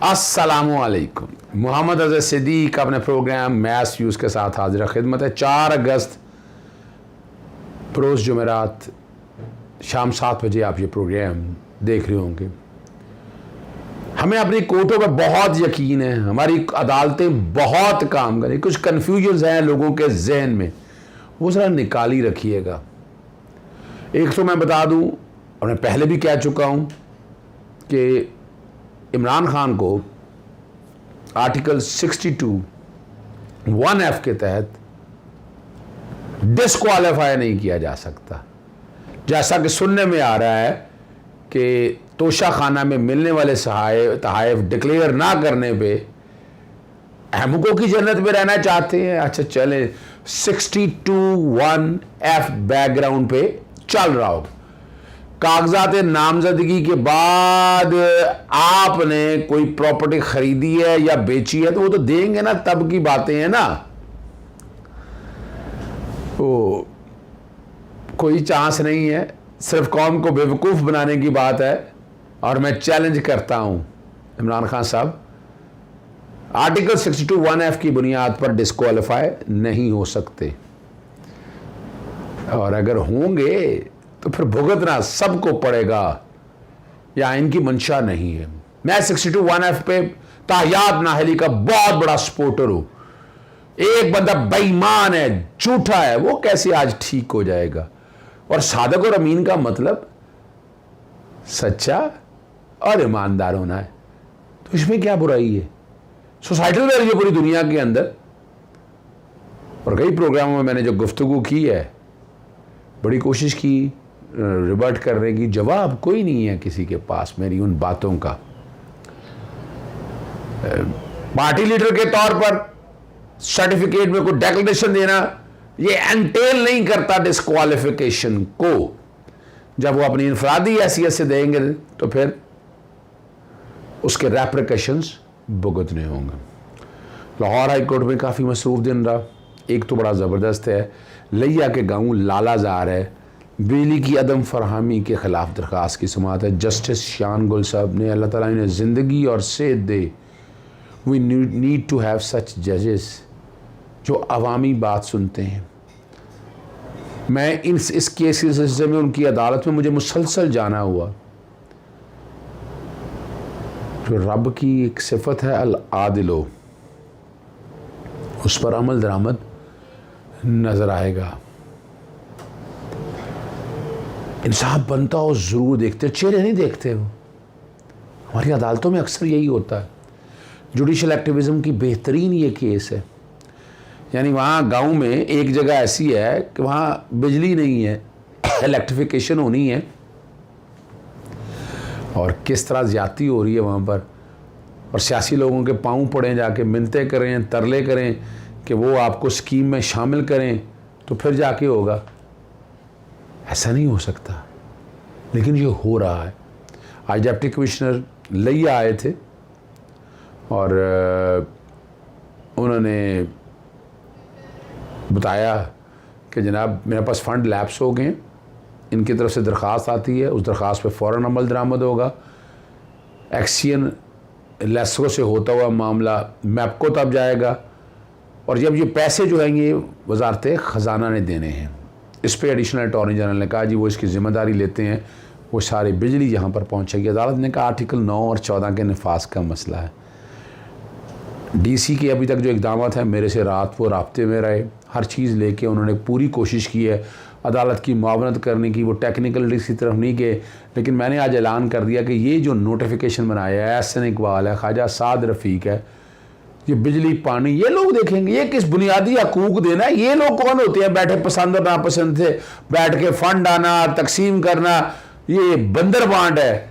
अस्सलामुअलैकुम। मोहम्मद अज़हर सिद्दीक अपने programme maths views के साथ हाजिर खिदमत है। 4 अगस्त बरोज़ जुमेरात शाम 7 बजे आप ये प्रोग्राम देख रहे होंगे। हमें अपनी कोर्टों पर बहुत यकीन है, हमारी अदालतें बहुत काम करें। कुछ कन्फ्यूजन्स हैं लोगों के जहन में, वो ज़रा निकाली रखिएगा। एक तो मैं बता दूं, और मैं पहले भी कह चुका हूं कि इमरान खान को आर्टिकल 62(1)(f) के तहत डिस्क्वालीफाई नहीं किया जा सकता। जैसा कि सुनने में आ रहा है कि तोशा खाना में मिलने वाले तहाइफ डिक्लेयर ना करने पे अहमकों की जन्नत में रहना चाहते हैं। अच्छा चले, 62(1)(f) बैकग्राउंड पे चल रहा हो। कागजात नामजदगी के बाद आपने कोई प्रॉपर्टी खरीदी है या बेची है तो वो तो देंगे ना, तब की बातें हैं ना। तो कोई चांस नहीं है, सिर्फ कौम को बेवकूफ़ बनाने की बात है। और मैं चैलेंज करता हूं इमरान खान साहब, आर्टिकल 62(1)(f) की बुनियाद पर डिस्क्वालीफाई नहीं हो सकते, और अगर होंगे तो फिर भुगतना सबको पड़ेगा। या इनकी मंशा नहीं है। मैं 62(1)(f) पे तायात नाहली का बहुत बड़ा सपोर्टर हूं। एक बंदा बेईमान है, झूठा है, वो कैसे आज ठीक हो जाएगा? और सादक और अमीन का मतलब सच्चा और ईमानदार होना है, तो इसमें क्या बुराई है? सोसाइटल वैल्यू पूरी दुनिया के अंदर, और कई प्रोग्रामों में मैंने जो गुफ्तगू की है, बड़ी कोशिश की रिवर्ट करने की, जवाब कोई नहीं है किसी के पास मेरी उन बातों का। पार्टी लीडर के तौर पर सर्टिफिकेट में कोई डेक्लेरेशन देना, ये एंटेल नहीं करता डिस्क्वालिफिकेशन को। जब वो अपनी इनफरादी हैसियत से देंगे तो फिर उसके रेप्रिकॉशंस भुगतने होंगे। लाहौर हाई कोर्ट में काफ़ी मसरूफ दिन रहा। एक तो बड़ा ज़बरदस्त है, लिया के गाँव लालाजार है, बिजली की अदम फरहमी के ख़िलाफ़ दरख्वास्त की समाअत है। जस्टिस शान गुल साहब ने, अल्लाह ताला इन्हें ज़िंदगी और सेहत दे। We need to have such जजेस जो अवामी बात सुनते हैं। मैं इस केस के सिलसिले में उनकी अदालत में मुझे मुसलसल जाना हुआ। जो रब की एक सिफत है अल आदिलो, उस पर अमल दरामद नज़र आएगा। इंसाफ बनता हो ज़रूर देखते, चेहरे नहीं देखते हो। हमारी अदालतों में अक्सर यही होता है। जुडिशल एक्टिविज़म की बेहतरीन ये केस है। यानी वहाँ गांव में एक जगह ऐसी है कि वहाँ बिजली नहीं है, इलेक्ट्रिफिकेशन होनी है, और किस तरह ज़्यादती हो रही है वहाँ पर। और सियासी लोगों के पाँव पड़े, जाके मिन्नतें करें, तरले करें कि वो आपको स्कीम में शामिल करें, तो फिर जाके होगा। ऐसा नहीं हो सकता, लेकिन ये हो रहा है। आज डिप्टी कमिश्नर लिया आए थे और उन्होंने बताया कि जनाब मेरे पास फ़ंड लैप्स हो गए, इनकी तरफ से दरख्वास्त आती है, उस दरख्वास्त पे फ़ौरन अमल दरामद होगा। एक्सियन लेस्को से होता हुआ मामला मैपको तब जाएगा, और जब ये पैसे जो हैं ये वजारत ख़जाना ने देने हैं। इस पर एडिशनल अटॉर्नी जनरल ने कहा जी वो इसकी ज़िम्मेदारी लेते हैं, वो सारी बिजली यहाँ पर पहुँचेगी। अदालत ने कहा आर्टिकल 9 और 14 के नफाज का मसला है। डीसी के अभी तक जो इक़दाम हैं, मेरे से रात वो राब्ते में रहे, हर चीज़ लेके उन्होंने पूरी कोशिश की है अदालत की मुआवनत करने की। वो टेक्निकलिटीज़ की तरफ नहीं गए, लेकिन मैंने आज ऐलान कर दिया कि ये जो नोटिफिकेशन बनाया है, एहसन इकबाल है, ख्वाजा साद रफ़ीक है, ये बिजली पानी, ये लोग देखेंगे। ये किस बुनियादी हकूक़ देना है? ये लोग कौन होते हैं बैठे पसंद और नापसंद से बैठ के फ़ंड आना, तकसीम करना? ये बंदर बांट है।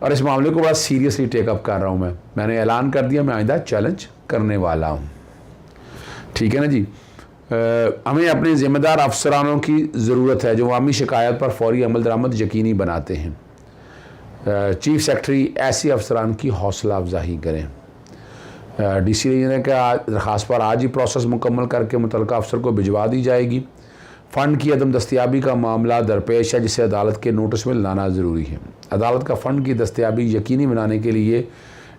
और इस मामले को बड़ा सीरियसली टेकअप कर रहा हूँ मैंने ऐलान कर दिया, मैं आइंदा चैलेंज करने वाला हूँ। ठीक है ना जी। हमें अपने ज़िम्मेदार अफसरानों की ज़रूरत है जो अवामी शिकायत पर फौरी अमल दरामद यकीनी बनाते हैं। चीफ सेक्रेटरी ऐसी अफसरान की हौसला अफजाही करें। DC ने कहा दरख्वास्त पर आज ही प्रोसेस मुकम्मल करके मुतल्लिका अफसर को भिजवा दी जाएगी। फ़ंड की अदम दस्तियाबी का मामला दरपेश है, जिसे अदालत के नोटिस में लाना ज़रूरी है। अदालत का फ़ंड की दस्तियाबी यकीनी बनाने के लिए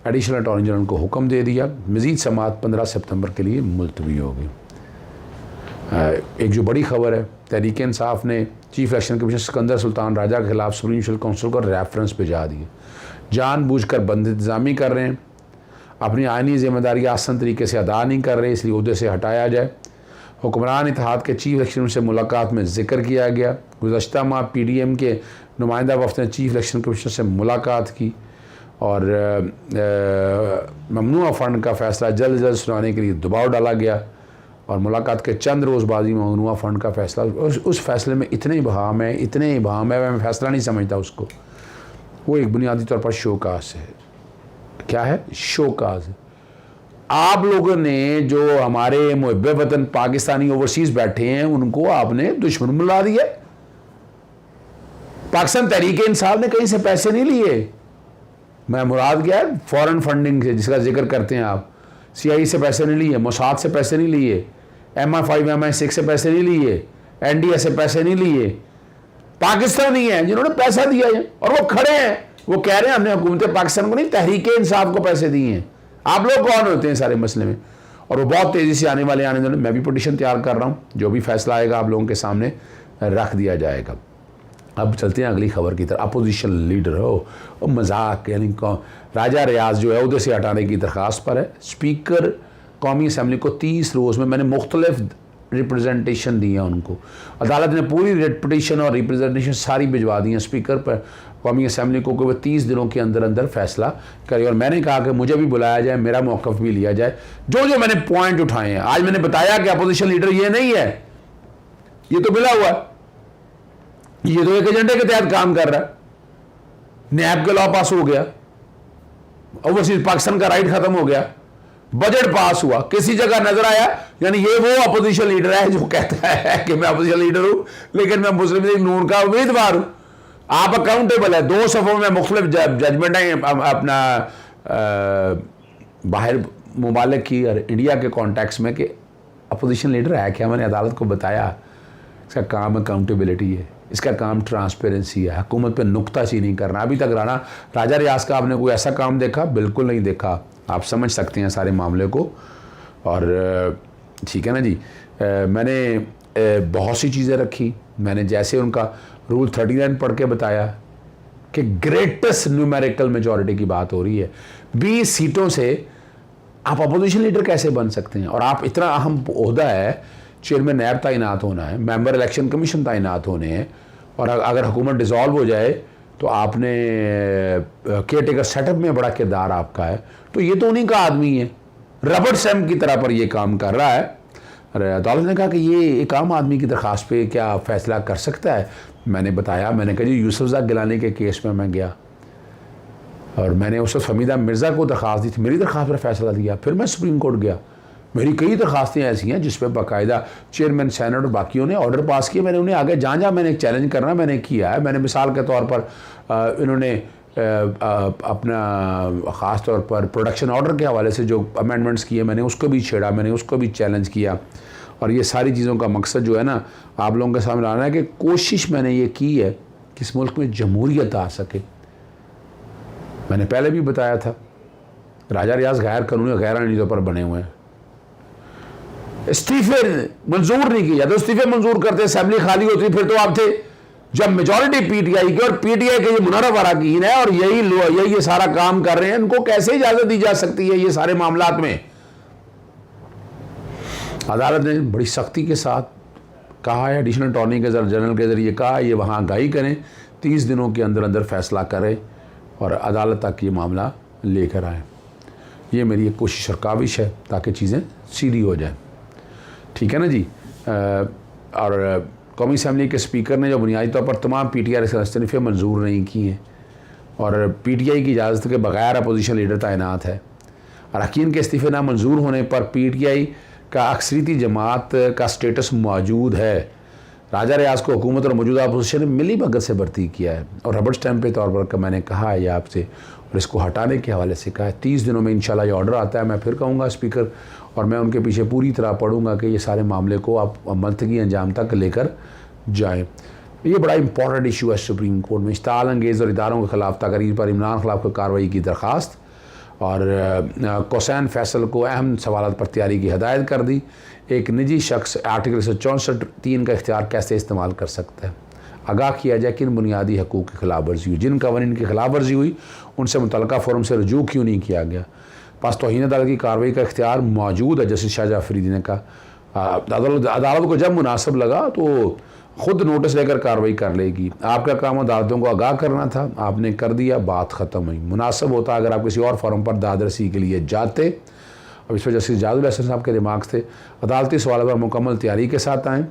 एडिशनल अटॉर्नी जनरल को हुक्म दे दिया। मज़ीद समाअत 15 सितंबर के लिए मुलतवी हो गई। एक जो बड़ी खबर है, तहरीक इंसाफ ने chief election commission Sikandar Sultan Raja के खिलाफ सुप्रीम जुडिशल काउंसिल को रेफरेंस भिजा दिए। जानबूझकर बंद इंतज़ामी कर रहे हैं, अपनी आइनी जिम्मेदारी आसान तरीके से अदा नहीं कर रहे, इसलिए उहदे से हटाया जाए। हुक्मरान इत्तेहाद के चीफ इलेक्शन से मुलाकात में जिक्र किया गया। गुज़श्ता माह PDM के नुमाइंदा वफ़द ने चीफ इलेक्शन कमीशन से मुलाकात की और ममनुआ फ़ंड का फ़ैसला जल्द जल्द सुनाने के लिए दबाव डाला गया और मुलाकात के चंद रोज़ बाद ही ममनुआ फ़ंड का फ़ैसला, उस फैसले में इतने इबहाम है, मैं फ़ैसला नहीं समझता उसको। वो एक बुनियादी तौर पर शोकास है। क्या है? शोकास है। आप लोगों ने जो हमारे मुहब्बे वतन पाकिस्तानी ओवरसीज़ बैठे हैं उनको आपने दुश्मन बुला दिया। पाकिस्तान तहरीक इंसाफ ने कहीं से पैसे नहीं लिए। मैं मुराद क्या है? फॉरेन फंडिंग से, जिसका जिक्र करते हैं आप। CIA से पैसे नहीं लिए, मोसाद से पैसे नहीं लिए, MI5 MI6 से पैसे नहीं लिए, NDA से पैसे नहीं लिए। पाकिस्तानी हैं जिन्होंने पैसा दिया है और वो खड़े हैं, वो कह रहे हैं हमने हुकूमत पाकिस्तान को नहीं, तहरीक इंसाफ को पैसे दिए हैं। आप लोग कौन होते हैं सारे मसले में? और वो बहुत तेज़ी से आने दिनों में, मैं भी पिटीशन तैयार कर रहा हूँ, जो भी फैसला आएगा आप लोगों के सामने रख दिया जाएगा। अब चलते हैं अगली खबर की तरफ। अपोजिशन लीडर हो मजाक, यानी राजा रियाज जो है उधर से हटाने की दरख्वास्त पर है। स्पीकर कौमी असम्बली को 30 रोज़ में, मैंने मुख्तलिफ रिप्रेजेंटेशन दी है उनको, अदालत ने पूरी रिपिटिशन और रिप्रेजेंटेशन सारी भिजवा दी हैं स्पीकर पर कौमी असम्बली को कि वह 30 दिनों के अंदर अंदर फैसला करे। और मैंने कहा कि मुझे भी बुलाया जाए, मेरा मौक़िफ़ भी लिया जाए। जो जो मैंने पॉइंट उठाए हैं, आज मैंने बताया कि अपोजिशन लीडर ये नहीं है, ये तो मिला हुआ है, ये तो एक एजेंडे के तहत काम कर रहा है। नैब का लॉ पास हो गया, ओवरसीज पाकिस्तान का राइट खत्म हो गया, बजट पास हुआ, किसी जगह नजर आया यानी ये वो अपोजिशन लीडर है जो कहता है कि मैं अपोजिशन लीडर हूं लेकिन मैं मुस्लिम लीग नून का उम्मीदवार हूं। आप अकाउंटेबल है। 2 सफ़ों में मुख्तलिफ जजमेंट है अपना बाहर मुबालक की और इंडिया के कॉन्टेक्स्ट में कि अपोजिशन लीडर है क्या। मैंने अदालत को बताया इसका काम अकाउंटेबिलिटी है, इसका काम ट्रांसपेरेंसी है, हुकूमत पे नुक्ताचीनी नहीं करना। अभी तक राजा रियाज का आपने कोई ऐसा काम देखा? बिल्कुल नहीं देखा। आप समझ सकते हैं सारे मामले को। और ठीक है ना जी, मैंने बहुत सी चीज़ें रखी। मैंने जैसे उनका रूल 39 पढ़ के बताया कि ग्रेटेस्ट न्यूमेरिकल मेजॉरिटी की बात हो रही है। 20 सीटों से आप अपोजिशन लीडर कैसे बन सकते हैं? और आप इतना अहम ओहदा है, चेयरमैन नैब तैनात होना है, मेंबर इलेक्शन कमीशन तैनात होने हैं, और अगर हुकूमत डिसॉल्व हो जाए तो आपने केयर टेकर सेटअप में बड़ा किरदार आपका है। तो ये तो उन्हीं का आदमी है, रबड़ स्टैम्प की तरह पर ये काम कर रहा है। अदालत ने कहा कि ये एक आम आदमी की दरख्वास्त पे क्या फ़ैसला कर सकता है? मैंने बताया, मैंने कहा जी यूसुफज़ा गिलानी के केस में मैं गया और मैंने उस वक्त हमीदा मिर्ज़ा को दरख्वास्त दी थी, मेरी दरख्वास्त पर फ़ैसला दिया। फिर मैं सुप्रीम कोर्ट गया, मेरी कई दरख्वास्तें ऐसी हैं जिस पर बाकायदा चेयरमैन सेनेट और बाकियों ने ऑर्डर पास किए। मैंने उन्हें आगे जहाँ मैंने चैलेंज करना मैंने किया है। मैंने मिसाल के तौर पर इन्होंने अपना ख़ास तौर पर प्रोडक्शन ऑर्डर के हवाले से जो अमेंडमेंट्स किए मैंने उसको भी छेड़ा, मैंने उसको भी चैलेंज किया। और ये सारी चीज़ों का मकसद जो है ना आप लोगों के सामने लाना है कि कोशिश मैंने ये की है कि इस मुल्क में जमहूरियत आ सके। मैंने पहले भी बताया था राजा रियाज गैर कानूनी गैर आईनी तौर पर बने हुए हैं। इस्तीफे मंजूर नहीं किए जाते, इस्तीफे मंजूर करते असेंबली खाली होती, फिर तो आप थे। जब मेजॉरिटी पीटीआई की और पीटीआई के ये मुनर्रफ अरकान है और यही ये सारा काम कर रहे हैं, इनको कैसे इजाजत दी जा सकती है ये सारे मामलात में? अदालत ने बड़ी सख्ती के साथ कहा है, एडिशनल अटॉर्नी जनरल के जरिए कहा ये वहाँ आगाही करें, 30 दिनों के अंदर अंदर फैसला करें और अदालत तक ये मामला लेकर आएँ। ये मेरी एक कोशिश और काविश है ताकि चीज़ें सीधी हो जाएँ। ठीक है ना जी। और कौमी असम्बली के स्पीकर ने जो बुनियादी तौर पर तमाम PTI इस्तीफे मंजूर नहीं किए हैं और PTI की इजाज़त के बगैर अपोजिशन लीडर तैनात है। अरकान के इस्तीफे ना मंजूर होने पर PTI का अक्सरीती जमात का स्टेटस मौजूद है। राजा रियाज को हुकूमत और मौजूदा अपोजिशन ने मिली भगत से भर्ती किया है और रबड़ स्टैम्प के तौर पर मैंने कहा है ये आपसे, और इसको हटाने के हवाले से कहा है 30 दिनों में इंशाल्लाह ये ऑर्डर आता है। मैं फिर कहूँगा स्पीकर, और मैं उनके पीछे पूरी तरह पढ़ूँगा कि ये सारे मामले को आप अमलतगी अंजाम तक लेकर जाएँ। ये बड़ा इंपॉर्टेंट इशू है सुप्रीम कोर्ट में। इश्ताल अंगेज़ और इदारों के खिलाफ तकरीर पर इमरान खिलाफ कार्रवाई की दरख्वास्त। और कोसैन फैसल को अहम सवालात पर तैयारी की हदायत कर दी। एक निजी शख्स आर्टिकल 164(3) का इख्तियार कैसे इस्तेमाल कर सकता है, आगाह किया जाए कि इन बुनियादी हकूक़ की खिलाफ वर्जी हुई, जिन कवानीन की खिलाफ वर्जी हुई उनसे मुतल्लिक़ा फोरम से रजू क्यों नहीं किया गया। पास तौहीन अदालत की कार्रवाई का इख्तियार मौजूद है। जस्टिस शाहजहाँ फरीदी ने कहा अदालत को जब मुनासिब लगा तो ख़ुद नोटिस लेकर कार्रवाई कर लेगी। आपका काम अदालतों को आगाह करना था, आपने कर दिया, बात ख़त्म हुई। मुनासिब होता अगर आप किसी और फॉरम पर दाद रसी के लिए जाते। अब इस पर जस्टिस जाजुल हसन साहब के रिमार्क्स थे, अदालती सवाल पर मुकम्मल तैयारी के साथ आएँ।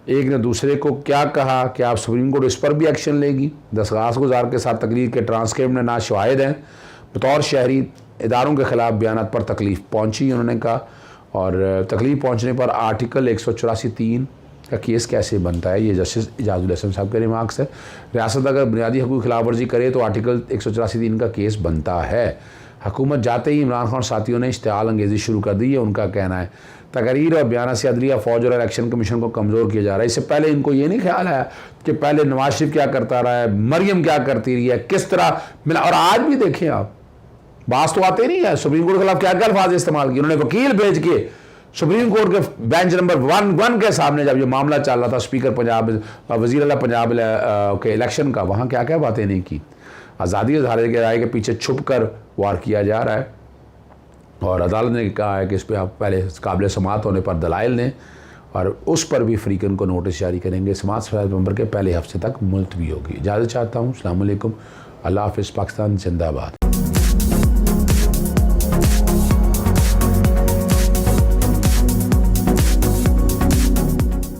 एक ने दूसरे को क्या कहा कि आप सुप्रीम कोर्ट इस पर भी एक्शन लेगी। दरख्वास्त गुजार के साथ तकरीर के ट्रांसक्रिप्ट में ना शवाहिद हैं, बतौर शहरी इदारों के ख़िलाफ़ बयानात पर तकलीफ़ पहुँची उन्होंने कहा। और तकलीफ़ पहुँचने पर आर्टिकल 184(3) का केस कैसे बनता है, ये जस्टिस जाजुल हसन साहब के रिमार्क्स है। रियासत अगर बुनियादी हकूक़ की खिलाफ वर्जी करे तो आर्टिकल 184(3) का केस बनता है। हुकूमत जाते ही इमरान खान साथियों ने इश्तिआल अंगेज़ी शुरू कर दी है, उनका कहना है। तकरीर और बयान से अदलिया, फ़ौज और इलेक्शन कमीशन को कमज़ोर किया जा रहा है। इससे पहले इनको ये नहीं ख्याल है कि पहले नवाज शरीफ क्या करता रहा है, मरियम क्या करती रही है, किस तरह मिला। और आज भी देखें आप, बात तो आते नहीं है। सुप्रीम कोर्ट के खिलाफ क्या क्या अल्फाज इस्तेमाल किए उन्होंने, वकील भेज के सुप्रीम कोर्ट के बेंच नंबर 1 के सामने जब ये मामला चल रहा था स्पीकर पंजाब, वज़ीर आला पंजाब के इलेक्शन का, वहाँ क्या क्या बातें नहीं की। आज़ादी इज़हार के राय के पीछे छुप कर वार किया जा रहा है। और अदालत ने कहा है कि इस पर आप पहले काबिल समात होने पर दलाइल दें और उस पर भी फ्रीकन को नोटिस जारी करेंगे। समात नवंबर के पहले हफ्ते तक मुलतवी होगी। इजाज़त चाहता हूँ। अस्सलाम वालेकुम। अल्लाह हाफ़िज़। पाकिस्तान जिंदाबाद।